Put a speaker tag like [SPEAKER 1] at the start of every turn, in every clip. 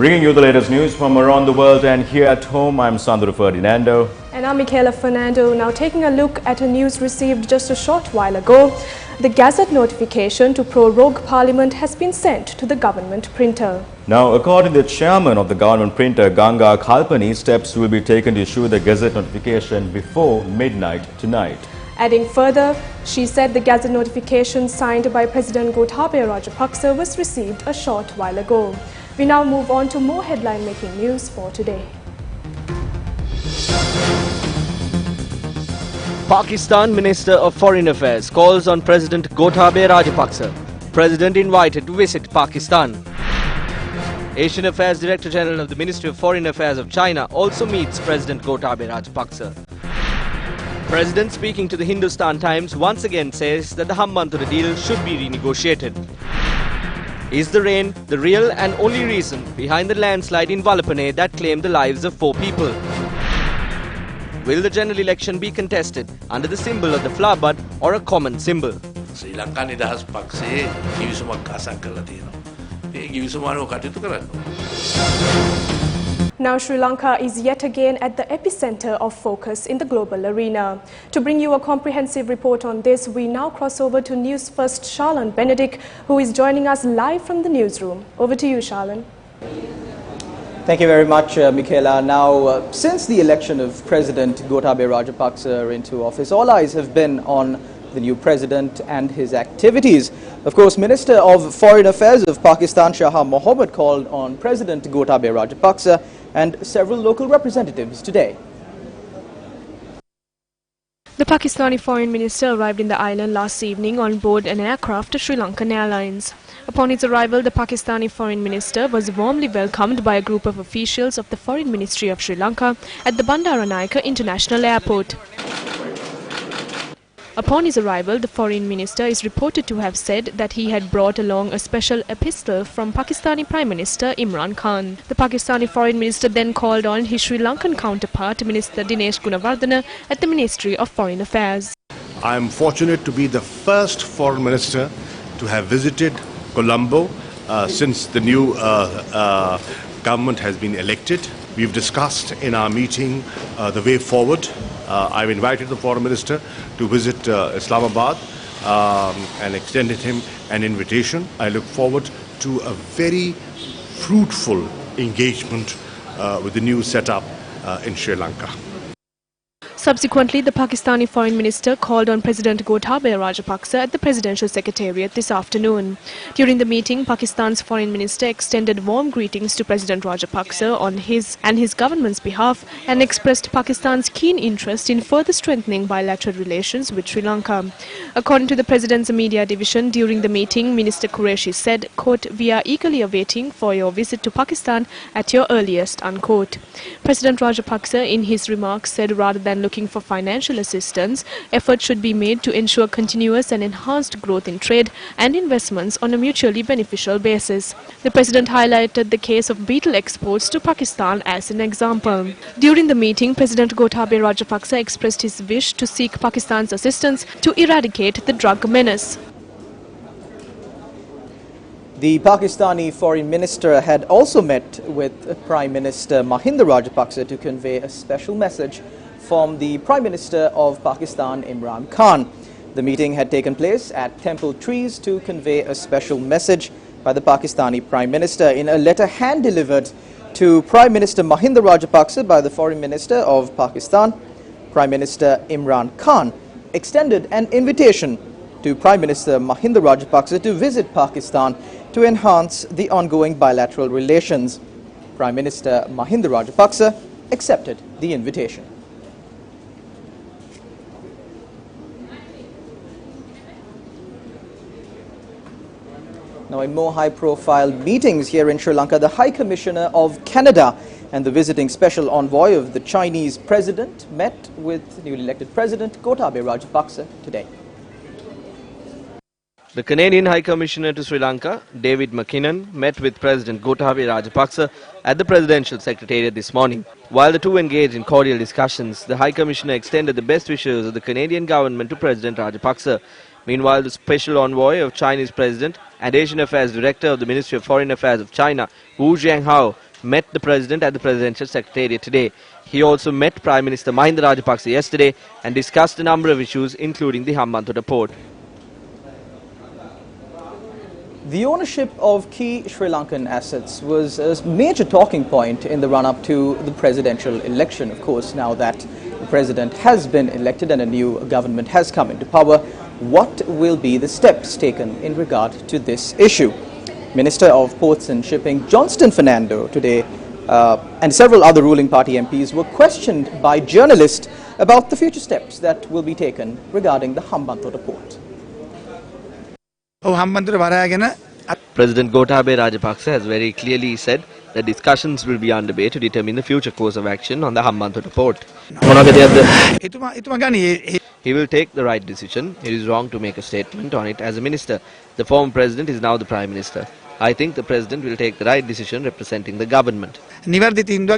[SPEAKER 1] Bringing you the latest news from around the world, and here at home, I'm Sandro Ferdinando.
[SPEAKER 2] And I'm Michaela Fernando. Now taking a look at a news received just a short while ago. The Gazette notification to prorogue Parliament has been sent to the government printer.
[SPEAKER 1] Now, according to the chairman of the government printer, Ganga Khalpani, steps will be taken to issue the Gazette notification before midnight tonight.
[SPEAKER 2] Adding further, she said the Gazette notification signed by President Gotabaya Rajapaksa was received a short while ago. We now move on to more headline-making news for today.
[SPEAKER 3] Pakistan Minister of Foreign Affairs calls on President Gotabaya Rajapaksa. President invited to visit Pakistan. Asian Affairs Director General of the Ministry of Foreign Affairs of China also meets President Gotabaya Rajapaksa. President speaking to the Hindustan Times once again says that the Hambantota deal should be renegotiated. Is the rain the real and only reason behind the landslide in Bulletin that claimed the lives of 4 people? Will the general election be contested under the symbol of the flower bud or a common symbol?
[SPEAKER 4] Sri Lanka nidahas pakse giwisuma kasang kala tiyena. Ee giwisuma no katitu karanna.
[SPEAKER 2] Now Sri Lanka is yet again at the epicenter of focus in the global arena. To bring you a comprehensive report on this, we now cross over to Newsfirst Charlene Benedict, who is joining us live from the newsroom. Over to you, Charlene.
[SPEAKER 5] Thank you very much, Michaela. Now, since the election of President Gotabaya Rajapaksa into office, all eyes have been on the new president and his activities. Of course, Minister of Foreign Affairs of Pakistan, Shah Mohammed, called on President Gotabaya Rajapaksa and several local representatives today.
[SPEAKER 2] The Pakistani foreign minister arrived in the island last evening on board an aircraft of Sri Lankan Airlines. Upon his arrival, the Pakistani foreign minister was warmly welcomed by a group of officials of the Foreign Ministry of Sri Lanka at the Bandaranaike International Airport. Upon his arrival, the foreign minister is reported to have said that he had brought along a special epistle from Pakistani Prime Minister Imran Khan. The Pakistani foreign minister then called on his Sri Lankan counterpart, Minister Dinesh Gunawardena, at the Ministry of Foreign Affairs.
[SPEAKER 6] I am fortunate to be the first foreign minister to have visited Colombo since the new government has been elected. We've discussed in our meeting the way forward. I've invited the foreign minister to visit Islamabad and extended him an invitation. I look forward to a very fruitful engagement with the new setup in Sri Lanka.
[SPEAKER 2] Subsequently, the Pakistani foreign minister called on President Gotabaya Rajapaksa at the presidential secretariat this afternoon. During the meeting, Pakistan's foreign minister extended warm greetings to President Rajapaksa on his and his government's behalf and expressed Pakistan's keen interest in further strengthening bilateral relations with Sri Lanka. According to the president's media division, during the meeting, Minister Qureshi said, quote, "We are eagerly awaiting for your visit to Pakistan at your earliest," unquote. President Rajapaksa, in his remarks, said rather than looking for financial assistance, efforts should be made to ensure continuous and enhanced growth in trade and investments on a mutually beneficial basis. The president highlighted the case of betel exports to Pakistan as an example. During the meeting, President Gotabaya Rajapaksa expressed his wish to seek Pakistan's assistance to eradicate the drug menace.
[SPEAKER 5] The Pakistani foreign minister had also met with Prime Minister Mahinda Rajapaksa to convey a special message from the Prime Minister of Pakistan, Imran Khan. The meeting had taken place at Temple Trees to convey a special message by the Pakistani Prime Minister. In a letter hand-delivered to Prime Minister Mahinda Rajapaksa by the Foreign Minister of Pakistan, Prime Minister Imran Khan extended an invitation to Prime Minister Mahinda Rajapaksa to visit Pakistan to enhance the ongoing bilateral relations. Prime Minister Mahinda Rajapaksa accepted the invitation. Now, in more high-profile meetings here in Sri Lanka, the High Commissioner of Canada and the visiting special envoy of the Chinese president met with newly elected President Gotabaya Rajapaksa today.
[SPEAKER 3] The Canadian High Commissioner to Sri Lanka, David McKinnon, met with President Gotabaya Rajapaksa at the Presidential Secretariat this morning. While the two engaged in cordial discussions, the High Commissioner extended the best wishes of the Canadian government to President Rajapaksa. Meanwhile, the special envoy of Chinese President and Asian Affairs Director of the Ministry of Foreign Affairs of China, Wu Jianghao, met the President at the Presidential Secretariat today. He also met Prime Minister Mahinda Rajapaksa yesterday and discussed a number of issues including the Hambantota port.
[SPEAKER 5] The ownership of key Sri Lankan assets was a major talking point in the run-up to the presidential election. Of course, now that the president has been elected and a new government has come into power, what will be the steps taken in regard to this issue? Minister of Ports and Shipping Johnston Fernando today and several other ruling party MPs were questioned by journalists about the future steps that will be taken regarding the Hambantota port.
[SPEAKER 3] President Gotabaya Rajapaksa has very clearly said that discussions will be underway to determine the future course of action on the Hambantota port. He will take the right decision. It is wrong to make a statement on it as a minister. The former president is now the prime minister. I think the president will take the right decision representing the government. President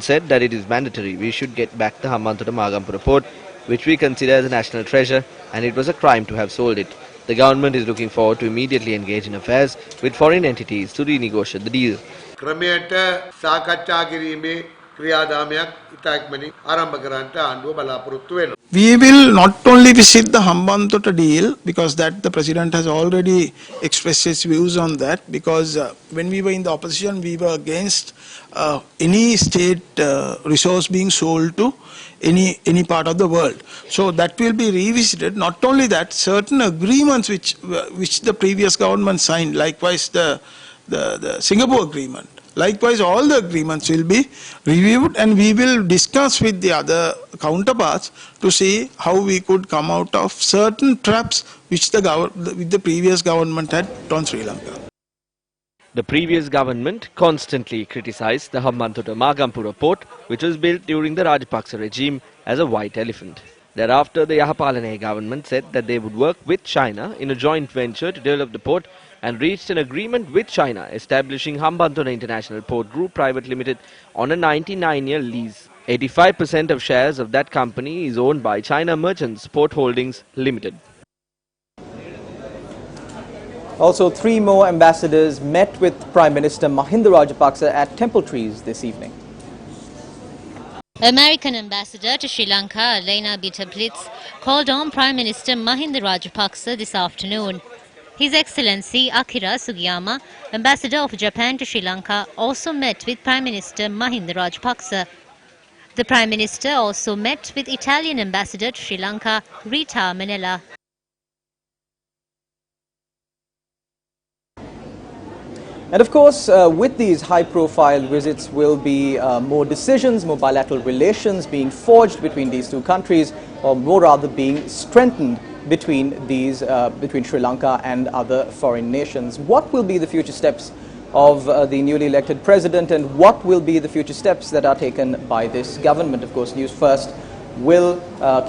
[SPEAKER 3] said that it is mandatory. We should get back the Hambantota Magampura port, which we consider as a national treasure, and it was a crime to have sold it. The government is looking forward to immediately engage in affairs with foreign entities to renegotiate the deal.
[SPEAKER 7] We will not only visit the Hambantota deal, because that the president has already expressed his views on that, because when we were in the opposition we were against any state resource being sold to any part of the world. So that will be revisited. Not only that, certain agreements which the previous government signed, likewise the Singapore agreement, likewise all the agreements will be reviewed, and we will discuss with the other counterparts to see how we could come out of certain traps which the previous government had on Sri Lanka.
[SPEAKER 3] The previous government constantly criticized the Hambantota Magampura port, which was built during the Rajapaksa regime, as a white elephant. Thereafter, the Yahapalana government said that they would work with China in a joint venture to develop the port and reached an agreement with China establishing Hambantota International Port Group Private Limited on a 99-year lease. 85% of shares of that company is owned by China Merchants Port Holdings Limited.
[SPEAKER 5] Also, 3 more ambassadors met with Prime Minister Mahinda Rajapaksa at Temple Trees this evening.
[SPEAKER 8] American Ambassador to Sri Lanka, Elena Blitz, called on Prime Minister Mahinda Rajapaksa this afternoon. His Excellency Akira Sugiyama, Ambassador of Japan to Sri Lanka, also met with Prime Minister Mahinda Rajapaksa. The Prime Minister also met with Italian Ambassador to Sri Lanka, Rita Manella.
[SPEAKER 5] And of course, with these high-profile visits will be more decisions, more bilateral relations being forged between these two countries, or more rather being strengthened between Sri Lanka and other foreign nations. What will be the future steps of the newly elected president, and what will be the future steps that are taken by this government? Of course, News First will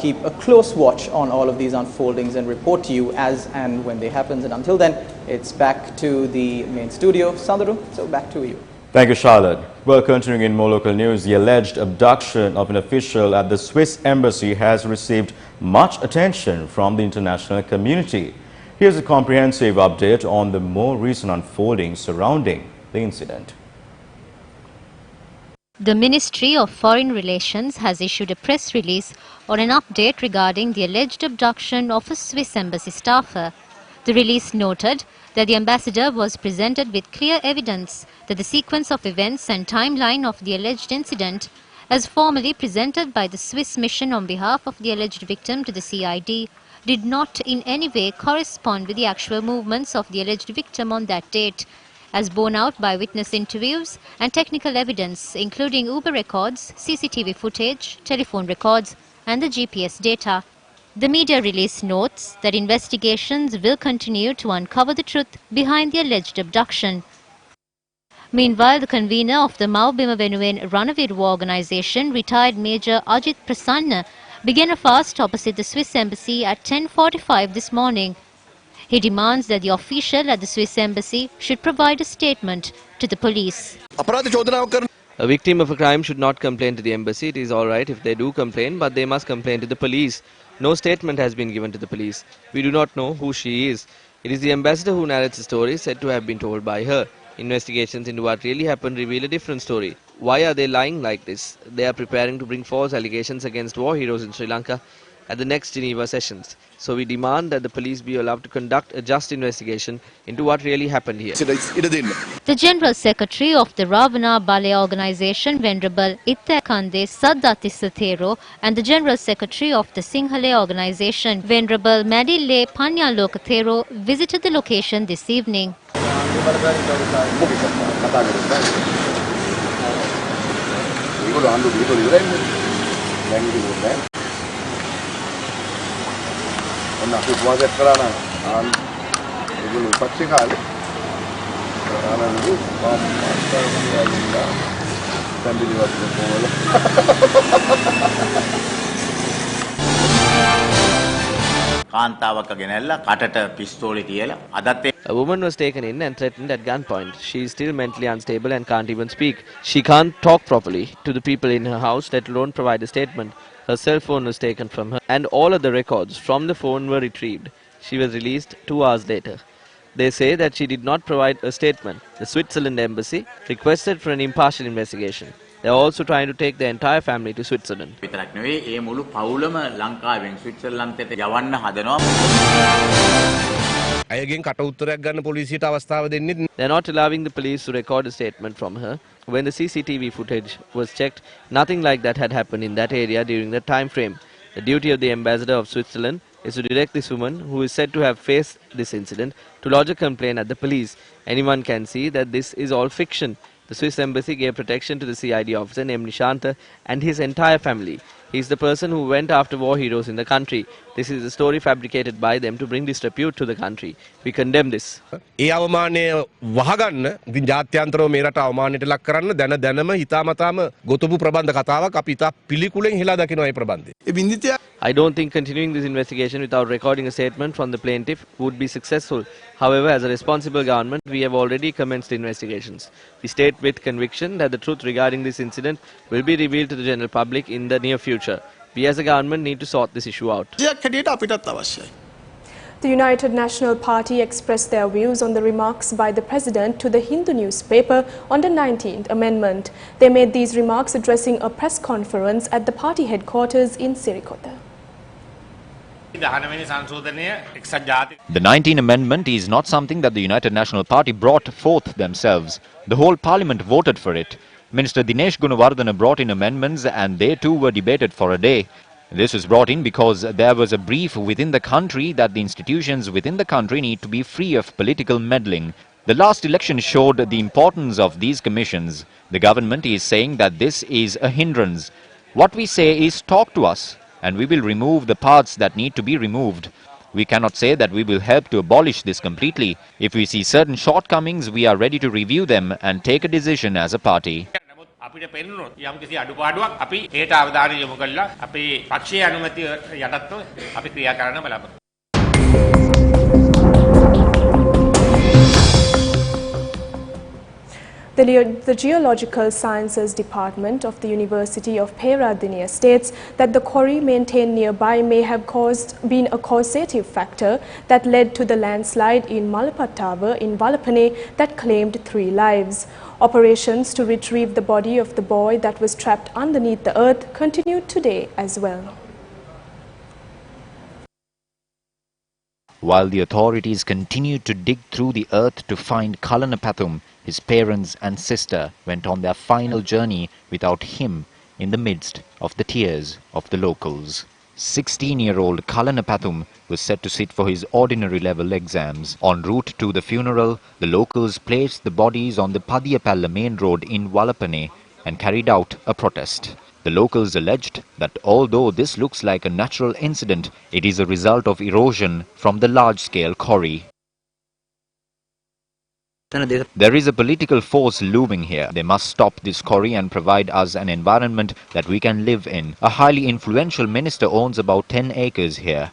[SPEAKER 5] keep a close watch on all of these unfoldings and report to you as and when they happen. And until then, it's back to the main studio. Sandaru, so back to you.
[SPEAKER 1] Thank you, Charlotte. Well, continuing in more local news, the alleged abduction of an official at the Swiss embassy has received much attention from the international community. Here's a comprehensive update on the more recent unfoldings surrounding the incident.
[SPEAKER 8] The Ministry of Foreign Relations has issued a press release on an update regarding the alleged abduction of a Swiss embassy staffer. The release noted that the ambassador was presented with clear evidence that the sequence of events and timeline of the alleged incident, as formally presented by the Swiss mission on behalf of the alleged victim to the CID, did not in any way correspond with the actual movements of the alleged victim on that date, as borne out by witness interviews and technical evidence, including Uber records, CCTV footage, telephone records, and the GPS data. The media release notes that investigations will continue to uncover the truth behind the alleged abduction. Meanwhile, the convener of the Mau Bima Venuwen Ranaviru organization, retired Major Ajit Prasanna, began a fast opposite the Swiss embassy at 10:45 this morning. He demands that the official at the Swiss embassy should provide a statement to the police.
[SPEAKER 3] A victim of a crime should not complain to the embassy. It is all right if they do complain, but they must complain to the police. No statement has been given to the police. We do not know who she is. It is the ambassador who narrates the story said to have been told by her. Investigations into what really happened reveal a different story. Why are they lying like this? They are preparing to bring false allegations against war heroes in Sri Lanka at the next Geneva sessions. So we demand that the police be allowed to conduct a just investigation into what really happened here.
[SPEAKER 8] The General Secretary of the Ravana Ballet Organization, Venerable Ittakande Saddatissathero, and the General Secretary of the Sinhale Organization, Venerable Madille Panyalokathero, visited the location this evening.
[SPEAKER 3] A woman was taken in and threatened at gunpoint. She is still mentally unstable and can't even speak. She can't talk properly to the people in her house, let alone provide a statement. Her cell phone was taken from her and all other records from the phone were retrieved. She was released 2 hours later. They say that she did not provide a statement. The Switzerland embassy requested for an impartial investigation. They are also trying to take the entire family to Switzerland. They are not allowing the police to record a statement from her. When the CCTV footage was checked, nothing like that had happened in that area during that time frame. The duty of the ambassador of Switzerland is to direct this woman, who is said to have faced this incident, to lodge a complaint at the police. Anyone can see that this is all fiction. The Swiss embassy gave protection to the CID officer named Nishanta and his entire family. He is the person who went after war heroes in the country. This is a story fabricated by them to bring disrepute to the country. We condemn this. I don't think continuing this investigation without recording a statement from the plaintiff would be successful. However, as a responsible government, we have already commenced investigations. We state with conviction that the truth regarding this incident will be revealed to the general public in the near future. We as a government need to sort this issue out.
[SPEAKER 2] The United National Party expressed their views on the remarks by the President to the Hindu newspaper on the 19th Amendment. They made these remarks addressing a press conference at the party headquarters in Sirikota.
[SPEAKER 9] The 19th Amendment is not something that the United National Party brought forth themselves. The whole Parliament voted for it. Minister Dinesh Gunawardena brought in amendments and they too were debated for a day. This was brought in because there was a brief within the country that the institutions within the country need to be free of political meddling. The last election showed the importance of these commissions. The government is saying that this is a hindrance. What we say is talk to us, and we will remove the parts that need to be removed. We cannot say that we will help to abolish this completely. If we see certain shortcomings, we are ready to review them and take a decision as a party.
[SPEAKER 2] The Geological Sciences Department of the University of Peradeniya states that the quarry maintained nearby may have been a causative factor that led to the landslide in Malapattava in Valapane that claimed 3 lives. Operations to retrieve the body of the boy that was trapped underneath the earth continued today as well.
[SPEAKER 9] While the authorities continued to dig through the earth to find Kalanapathum, his parents and sister went on their final journey without him in the midst of the tears of the locals. 16-year-old Kalanapathum was set to sit for his ordinary level exams. En route to the funeral, the locals placed the bodies on the Padiyapalla main road in Valapane and carried out a protest. The locals alleged that although this looks like a natural incident, it is a result of erosion from the large-scale quarry. There is a political force looming here. They must stop this quarry and provide us an environment that we can live in. A highly influential minister owns about 10 acres here.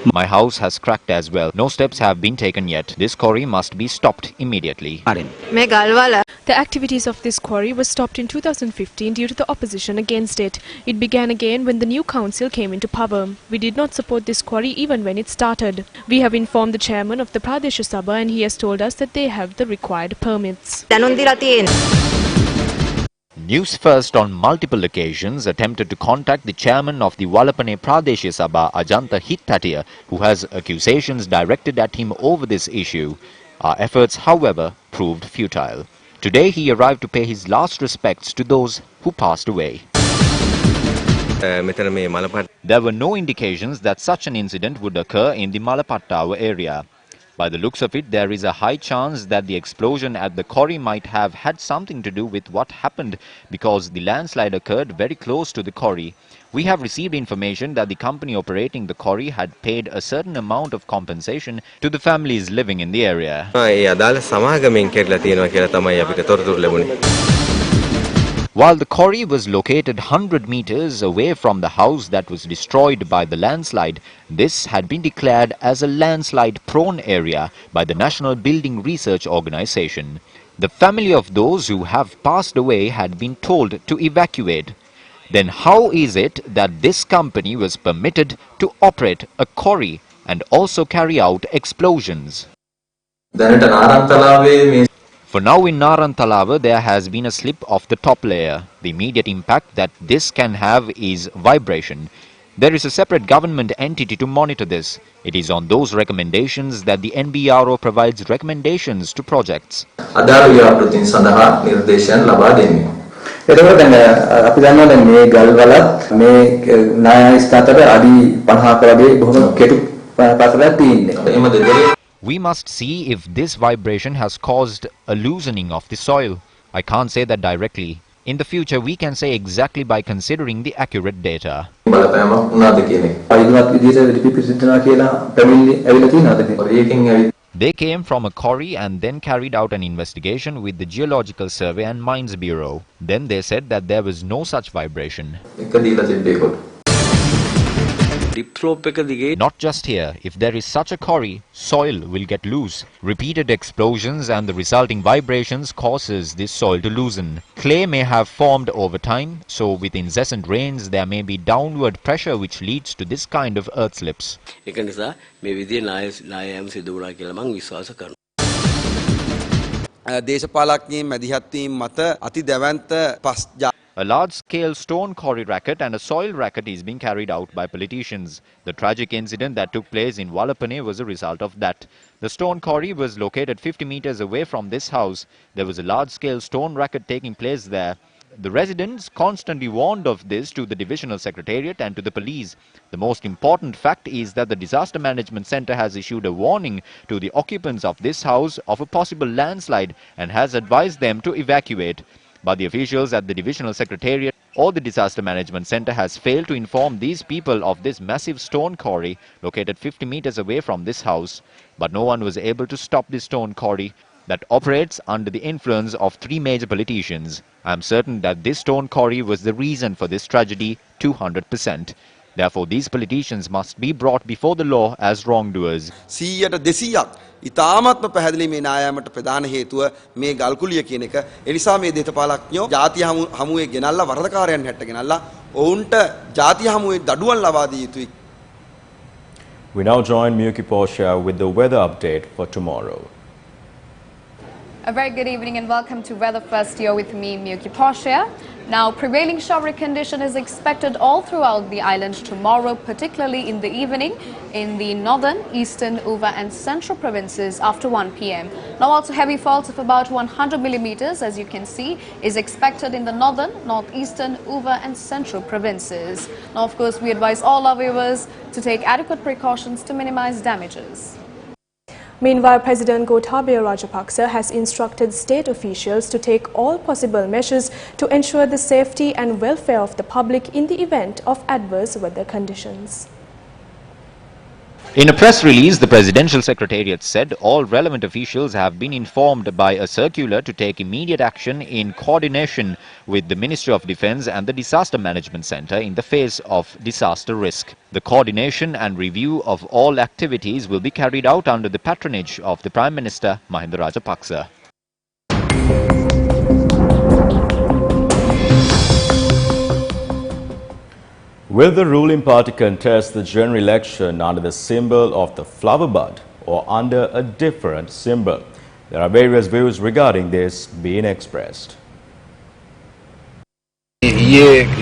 [SPEAKER 9] My house has cracked as well. No steps have been taken yet. This quarry must be stopped immediately.
[SPEAKER 2] The activities of this quarry were stopped in 2015 due to the opposition against it. It began again when the new council came into power. We did not support this quarry even when it started. We have informed the chairman of the Pradesh Sabha and he has told us that they have the required permits.
[SPEAKER 9] Newsfirst on multiple occasions attempted to contact the chairman of the Bulletin Pradesh Sabha, Ajanta Hittatiya, who has accusations directed at him over this issue. Our efforts, however, proved futile. Today he arrived to pay his last respects to those who passed away. There were no indications that such an incident would occur in the Malapattawa area. By the looks of it, there is a high chance that the explosion at the quarry might have had something to do with what happened because the landslide occurred very close to the quarry. We have received information that the company operating the quarry had paid a certain amount of compensation to the families living in the area. While the quarry was located 100 meters away from the house that was destroyed by the landslide, this had been declared as a landslide-prone area by the National Building Research Organization. The family of those who have passed away had been told to evacuate. Then how is it that this company was permitted to operate a quarry and also carry out explosions? For now in Narantalawa, there has been a slip of the top layer. The immediate impact that this can have is vibration. There is a separate government entity to monitor this. It is on those recommendations that the NBRO provides recommendations to projects.
[SPEAKER 10] එතකොට දැන් අපි දන්නවා දැන් මේ ගල් වලත් මේ නායන ස්ථාතර අඩි 50ක වගේ බොහොම කෙටු පතරක් තියෙන්නේ.
[SPEAKER 9] We must see if this vibration has caused a loosening of the soil. I can't say that directly. In the future, we can say exactly by considering the accurate data. They came from a quarry and then carried out an investigation with the Geological Survey and Mines Bureau. Then they said that there was no such vibration. Not just here. If there is such a quarry, soil will get loose. Repeated explosions and the resulting vibrations causes this soil to loosen. Clay may have formed over time, so with incessant rains there may be downward pressure which leads to this kind of earth slips. A large-scale stone quarry racket and a soil racket is being carried out by politicians. The tragic incident that took place in Wallapane was a result of that. The stone quarry was located 50 meters away from this house. There was a large-scale stone racket taking place there. The residents constantly warned of this to the Divisional Secretariat and to the police. The most important fact is that the Disaster Management Center has issued a warning to the occupants of this house of a possible landslide and has advised them to evacuate. But the officials at the Divisional Secretariat or the Disaster Management Center has failed to inform these people of this massive stone quarry located 50 meters away from this house. But no one was able to stop this stone quarry that operates under the influence of three major politicians. I am certain that this stone quarry was the reason for this tragedy 200%. Therefore, these politicians must be brought before the law as wrongdoers.
[SPEAKER 11] ඉතාමත්ම පැහැදිලි මේ න්‍යායමට ප්‍රධාන හේතුව මේ ගල්කුලිය කියන එක. ඒ නිසා මේ දේශපාලඥයෝ ජාතිය හමුවේ ගෙනල්ලා වරදකාරයන් හැට ගෙනල්ලා ඔවුන්ට ජාතිය හමුවේ දඩුවම් ලබා දිය යුතුයි.
[SPEAKER 1] We now join Miyuki Portia with the weather update for tomorrow.
[SPEAKER 12] A very good evening and welcome to Weather First here with me, Miyuki Portia. Now, prevailing showery condition is expected all throughout the island tomorrow, particularly in the evening in the northern, eastern, Uva and central provinces after 1 p.m. Now, also heavy falls of about 100 millimeters, as you can see, is expected in the northern, northeastern, Uva and central provinces. Now, of course, we advise all our viewers to take adequate precautions to minimize damages.
[SPEAKER 2] Meanwhile, President Gotabaya Rajapaksa has instructed state officials to take all possible measures to ensure the safety and welfare of the public in the event of adverse weather conditions.
[SPEAKER 9] In a press release, the Presidential Secretariat said all relevant officials have been informed by a circular to take immediate action in coordination with the Ministry of Defence and the Disaster Management Centre in the face of disaster risk. The coordination and review of all activities will be carried out under the patronage of the Prime Minister Mahinda Rajapaksa.
[SPEAKER 1] Will the ruling party contest the general election under the symbol of the flower bud or under a different symbol? There are various views regarding this being expressed.
[SPEAKER 13] It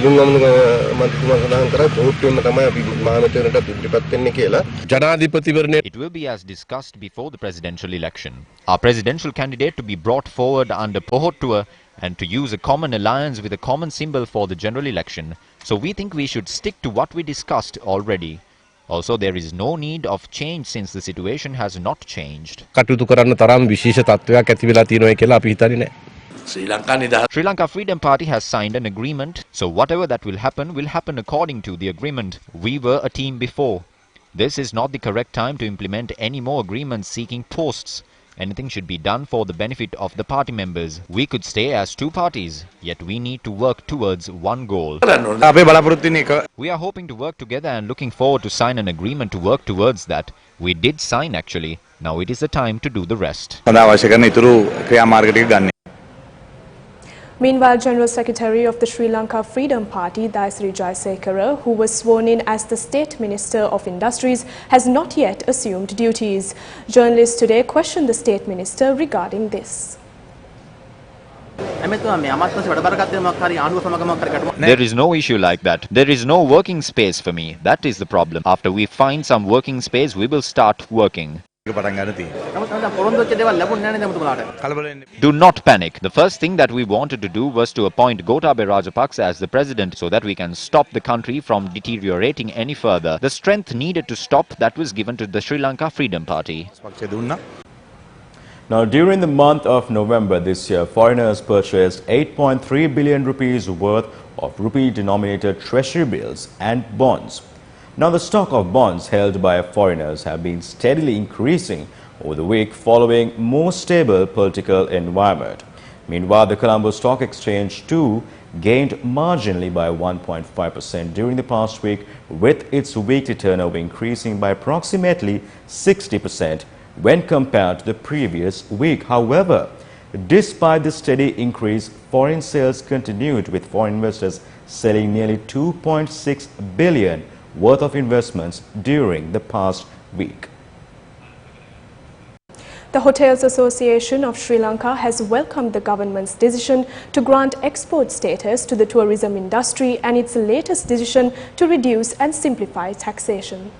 [SPEAKER 9] will be as discussed before the presidential election. Our presidential candidate to be brought forward under Pohottuwa and to use a common alliance with a common symbol for the general election. So we think we should stick to what we discussed already. Also, there is no need of change since the situation has not changed.
[SPEAKER 4] Sri
[SPEAKER 9] Lanka Freedom Party has signed an agreement, so whatever that will happen according to the agreement. We were a team before. This is not the correct time to implement any more agreements seeking posts. Anything should be done for the benefit of the party members. We could stay as two parties, yet we need to work towards one goal. We are hoping to work together and looking forward to sign an agreement to work towards that. We did sign actually. Now it is the time to do the rest.
[SPEAKER 2] Meanwhile, General Secretary of the Sri Lanka Freedom Party, Dayasri Jayasekara, who was sworn in as the State Minister of Industries, has not yet assumed duties. Journalists today questioned the State Minister regarding this.
[SPEAKER 9] There is no issue like that. There is no working space for me. That is the problem. After we find some working space, we will start working. Do not panic. The first thing that we wanted to do was to appoint Gotabaya Rajapaksa as the president so that we can stop the country from deteriorating any further. The strength needed to stop that was given to the Sri Lanka Freedom Party.
[SPEAKER 1] Now, during the month of November this year, foreigners purchased 8.3 billion rupees worth of rupee-denominated treasury bills and bonds. Now, the stock of bonds held by foreigners have been steadily increasing over the week following more stable political environment. Meanwhile, the Colombo Stock Exchange too gained marginally by 1.5% during the past week, with its weekly turnover increasing by approximately 60% when compared to the previous week. However, despite the steady increase, foreign sales continued, with foreign investors selling nearly 2.6 billion worth of investments during the past week.
[SPEAKER 2] The Hotels Association of Sri Lanka has welcomed the government's decision to grant export status to the tourism industry and its latest decision to reduce and simplify taxation.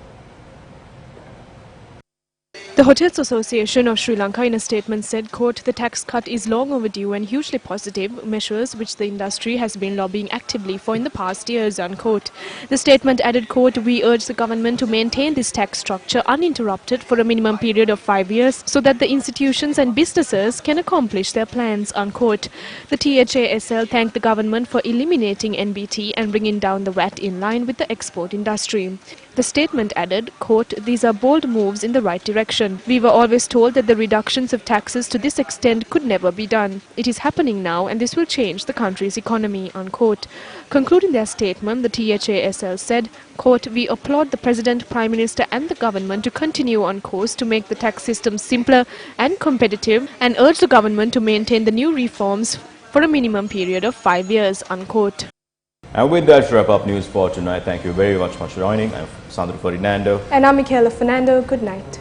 [SPEAKER 2] The Hotels Association of Sri Lanka in a statement said, quote, the tax cut is long overdue and hugely positive measures which the industry has been lobbying actively for in the past years, unquote. The statement added, quote, we urge the government to maintain this tax structure uninterrupted for a minimum period of 5 years so that the institutions and businesses can accomplish their plans, unquote. The THASL thanked the government for eliminating NBT and bringing down the VAT in line with the export industry. The statement added, quote, these are bold moves in the right direction. We were always told that the reductions of taxes to this extent could never be done. It is happening now and this will change the country's economy, unquote. Concluding their statement, the THASL said, quote, we applaud the President, Prime Minister and the government to continue on course to make the tax system simpler and competitive and urge the government to maintain the new reforms for a minimum period of 5 years, unquote.
[SPEAKER 1] And with that, wrap up news for tonight. Thank you very much for joining. I'm Sandro Ferdinando.
[SPEAKER 2] And I'm Michaela Fernando. Good night.